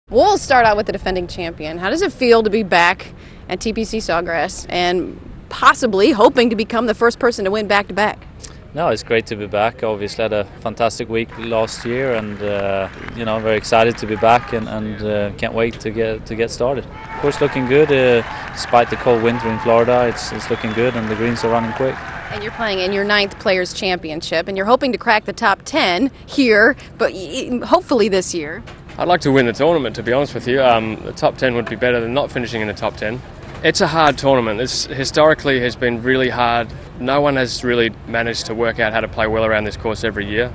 We'll start out with the defending champion. How does it feel to be back at TPC Sawgrass and possibly hoping to become the first person to win back-to-back? No, it's great to be back. Obviously had a fantastic week last year and very excited to be back and can't wait to get started. Of course, looking good despite the cold winter in Florida. It's looking good and the greens are running quick. And you're playing in your 9th Players Championship and you're hoping to crack the top 10 here, but hopefully this year. I'd like to win the tournament, to be honest with you. The top 10 would be better than not finishing in the top 10. It's a hard tournament. This historically has been really hard. No one has really managed to work out how to play well around this course every year.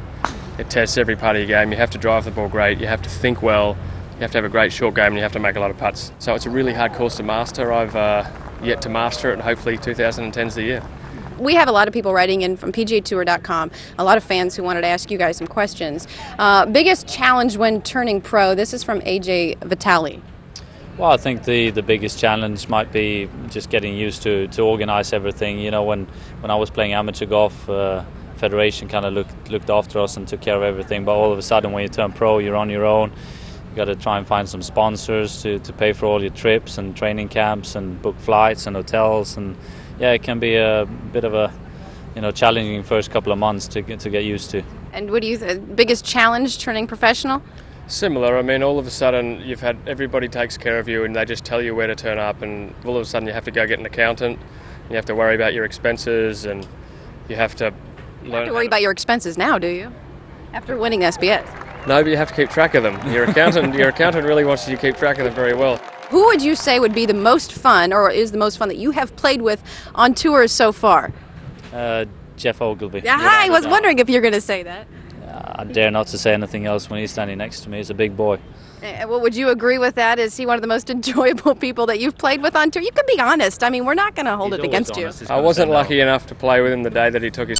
It tests every part of your game. You have to drive the ball great, you have to think well, you have to have a great short game, and you have to make a lot of putts. So it's a really hard course to master. I've yet to master it, and hopefully 2010's the year. We have a lot of people writing in from PGA TOUR.com, a lot of fans who wanted to ask you guys some questions. Biggest challenge when turning pro? This is from AJ Vitale. Well, I think the biggest challenge might be just getting used to organise everything. You know, when I was playing amateur golf, Federation kind of looked after us and took care of everything. But all of a sudden, when you turn pro, you're on your own. You got to try and find some sponsors to pay for all your trips and training camps and book flights and hotels. And yeah, it can be a bit of a challenging first couple of months to get used to. And what do you think? Biggest challenge turning professional? Similar. I mean, all of a sudden you've had everybody takes care of you and they just tell you where to turn up, and all of a sudden you have to go get an accountant. You have to worry about your expenses, and you have to You have to worry about your expenses now, do you? After winning SBS. No, but you have to keep track of them. Your accountant really wants you to keep track of them very well. Who would you say would be the most fun, or is the most fun that you have played with on tours so far? Geoff Ogilvy. I was wondering if you're going to say that. I dare not to say anything else when he's standing next to me. He's a big boy. Well, would you agree with that? Is he one of the most enjoyable people that you've played with on tour? You can be honest. I mean, we're not going to hold it against you. I wasn't lucky enough to play with him the day that he took his